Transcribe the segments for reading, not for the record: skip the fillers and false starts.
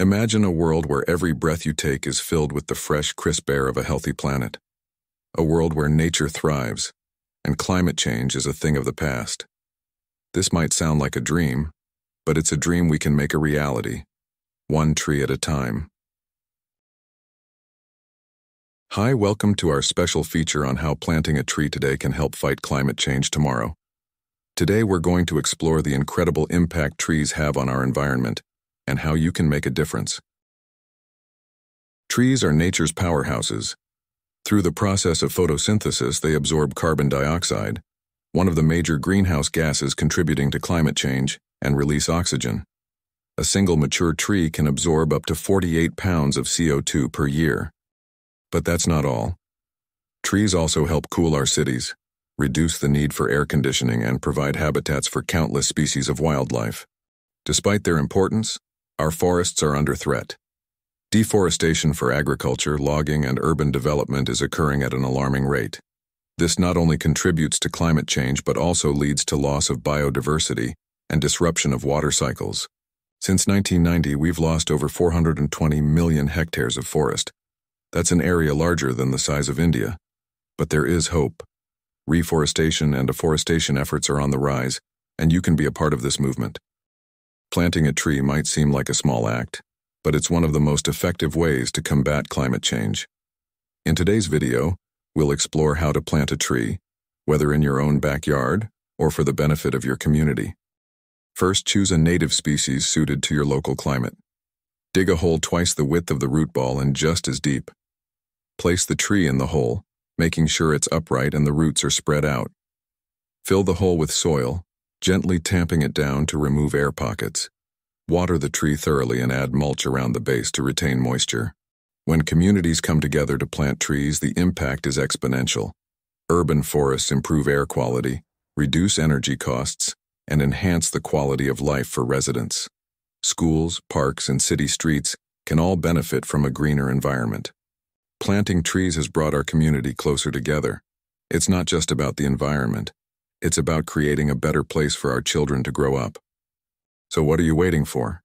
Imagine a world where every breath you take is filled with the fresh, crisp air of a healthy planet. A world where nature thrives, and climate change is a thing of the past. This might sound like a dream, but it's a dream we can make a reality, one tree at a time. Hi, welcome to our special feature on how planting a tree today can help fight climate change tomorrow. Today we're going to explore the incredible impact trees have on our environment and how you can make a difference. Trees are nature's powerhouses. Through the process of photosynthesis, they absorb carbon dioxide, one of the major greenhouse gases contributing to climate change, and release oxygen. A single mature tree can absorb up to 48 pounds of CO2 per year. But that's not all. Trees also help cool our cities, reduce the need for air conditioning, and provide habitats for countless species of wildlife. Despite their importance, our forests are under threat. Deforestation for agriculture, logging, and urban development is occurring at an alarming rate. This not only contributes to climate change but also leads to loss of biodiversity and disruption of water cycles. Since 1990, we've lost over 420 million hectares of forest. That's an area larger than the size of India. But there is hope. Reforestation and afforestation efforts are on the rise, and you can be a part of this movement. Planting a tree might seem like a small act, but it's one of the most effective ways to combat climate change. In today's video, we'll explore how to plant a tree, whether in your own backyard or for the benefit of your community. First, choose a native species suited to your local climate. Dig a hole twice the width of the root ball and just as deep. Place the tree in the hole, making sure it's upright and the roots are spread out. Fill the hole with soil, gently tamping it down to remove air pockets. Water the tree thoroughly and add mulch around the base to retain moisture. When communities come together to plant trees, the impact is exponential. Urban forests improve air quality, reduce energy costs, and enhance the quality of life for residents. Schools, parks, and city streets can all benefit from a greener environment. Planting trees has brought our community closer together. It's not just about the environment. It's about creating a better place for our children to grow up. So what are you waiting for?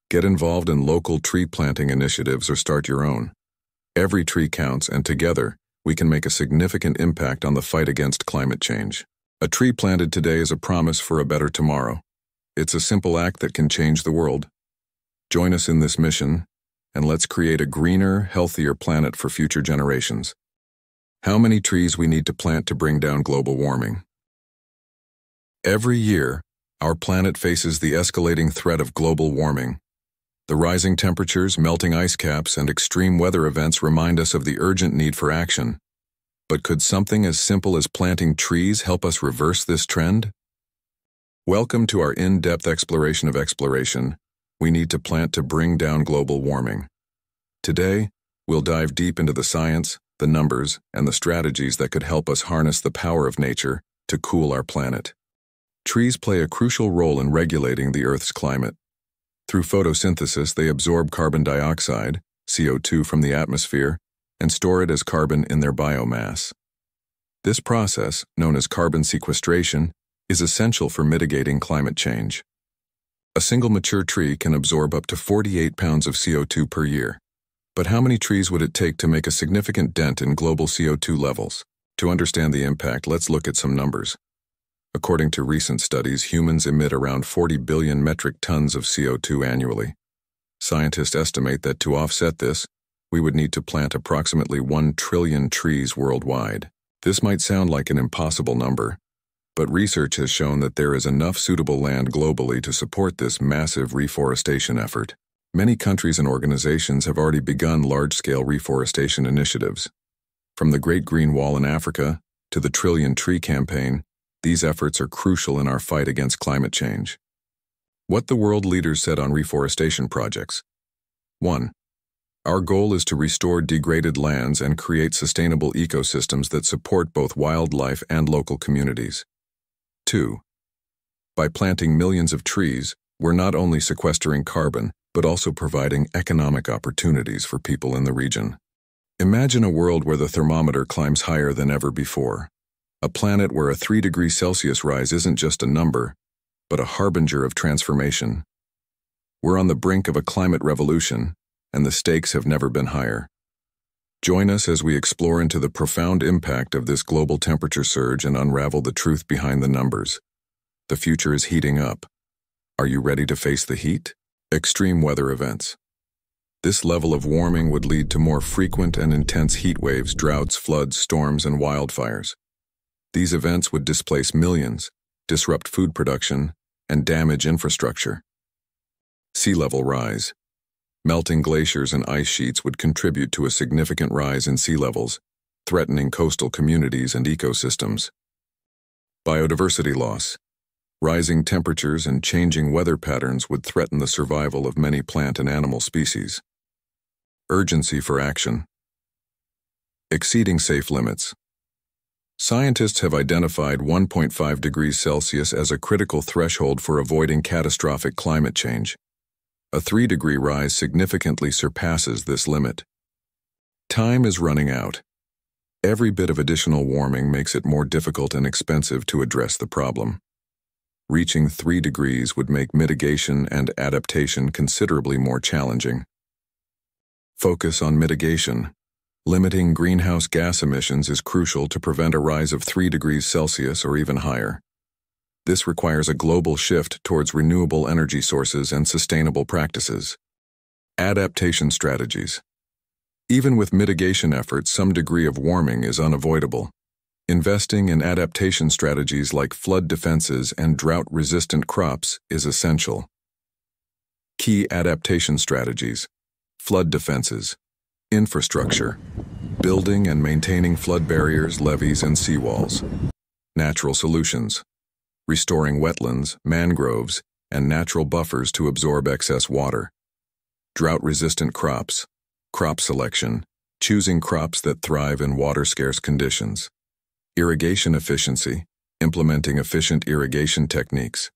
Get involved in local tree planting initiatives or start your own. Every tree counts, and together, we can make a significant impact on the fight against climate change. A tree planted today is a promise for a better tomorrow. It's a simple act that can change the world. Join us in this mission, and let's create a greener, healthier planet for future generations. How many trees we need to plant to bring down global warming? Every year, our planet faces the escalating threat of global warming. The rising temperatures, melting ice caps, and extreme weather events remind us of the urgent need for action. But could something as simple as planting trees help us reverse this trend? Welcome to our in-depth exploration of exploration. We need to plant to bring down global warming. Today, we'll dive deep into the science, the numbers, and the strategies that could help us harness the power of nature to cool our planet. Trees play a crucial role in regulating the Earth's climate. Through photosynthesis, they absorb carbon dioxide, CO2 from the atmosphere, and store it as carbon in their biomass. This process, known as carbon sequestration, is essential for mitigating climate change. A single mature tree can absorb up to 48 pounds of CO2 per year. But how many trees would it take to make a significant dent in global CO2 levels? To understand the impact, let's look at some numbers. According to recent studies, humans emit around 40 billion metric tons of CO2 annually. Scientists estimate that to offset this, we would need to plant approximately 1 trillion trees worldwide. This might sound like an impossible number, but research has shown that there is enough suitable land globally to support this massive reforestation effort. Many countries and organizations have already begun large-scale reforestation initiatives. From the Great Green Wall in Africa to the Trillion Tree Campaign, these efforts are crucial in our fight against climate change. What the world leaders said on reforestation projects. 1. Our goal is to restore degraded lands and create sustainable ecosystems that support both wildlife and local communities. 2. By planting millions of trees, we're not only sequestering carbon, but also providing economic opportunities for people in the region. Imagine a world where the thermometer climbs higher than ever before. A planet where a 3 degrees Celsius rise isn't just a number, but a harbinger of transformation. We're on the brink of a climate revolution, and the stakes have never been higher. Join us as we explore into the profound impact of this global temperature surge and unravel the truth behind the numbers. The future is heating up. Are you ready to face the heat? Extreme weather events. This level of warming would lead to more frequent and intense heat waves, droughts, floods, storms, and wildfires. These events would displace millions, disrupt food production, and damage infrastructure. Sea level rise. Melting glaciers and ice sheets would contribute to a significant rise in sea levels, threatening coastal communities and ecosystems. Biodiversity loss. Rising temperatures and changing weather patterns would threaten the survival of many plant and animal species. Urgency for action. Exceeding safe limits. Scientists have identified 1.5 degrees Celsius as a critical threshold for avoiding catastrophic climate change. A 3-degree rise significantly surpasses this limit. Time is running out. Every bit of additional warming makes it more difficult and expensive to address the problem. Reaching 3 degrees would make mitigation and adaptation considerably more challenging. Focus on mitigation. Limiting greenhouse gas emissions is crucial to prevent a rise of 3 degrees Celsius or even higher. This requires a global shift towards renewable energy sources and sustainable practices. Adaptation strategies. Even with mitigation efforts, some degree of warming is unavoidable. Investing in adaptation strategies like flood defenses and drought-resistant crops is essential. Key adaptation strategies: flood defenses, infrastructure, building and maintaining flood barriers, levees, and seawalls. Natural solutions: restoring wetlands, mangroves, and natural buffers to absorb excess water. Drought-resistant crops, crop selection, choosing crops that thrive in water-scarce conditions. Irrigation efficiency, implementing efficient irrigation techniques.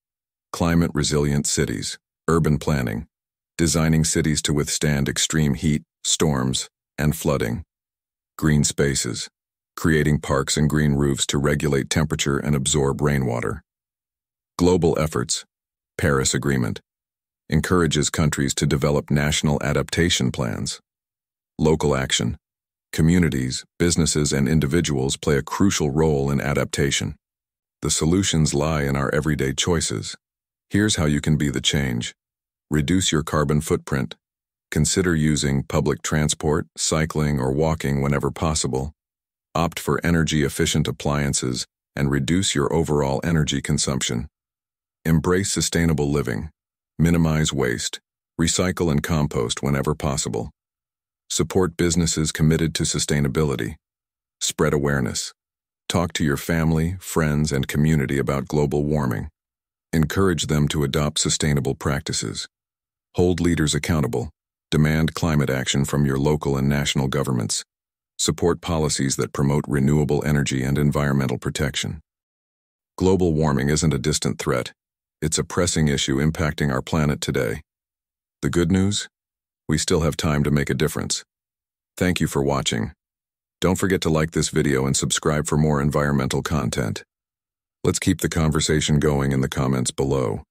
Climate-resilient cities, urban planning, designing cities to withstand extreme heat, storms, and flooding. Green spaces, creating parks and green roofs to regulate temperature and absorb rainwater. Global efforts. Paris Agreement encourages countries to develop national adaptation plans. Local action. Communities, businesses, and individuals play a crucial role in adaptation. The solutions lie in our everyday choices. Here's how you can be the change. Reduce your carbon footprint. Consider using public transport, cycling, or walking whenever possible. Opt for energy-efficient appliances and reduce your overall energy consumption. Embrace sustainable living. Minimize waste. Recycle and compost whenever possible. Support businesses committed to sustainability. Spread awareness. Talk to your family, friends, and community about global warming. Encourage them to adopt sustainable practices. Hold leaders accountable. Demand climate action from your local and national governments. Support policies that promote renewable energy and environmental protection. Global warming isn't a distant threat. It's a pressing issue impacting our planet today. The good news? We still have time to make a difference. Thank you for watching. Don't forget to like this video and subscribe for more environmental content. Let's keep the conversation going in the comments below.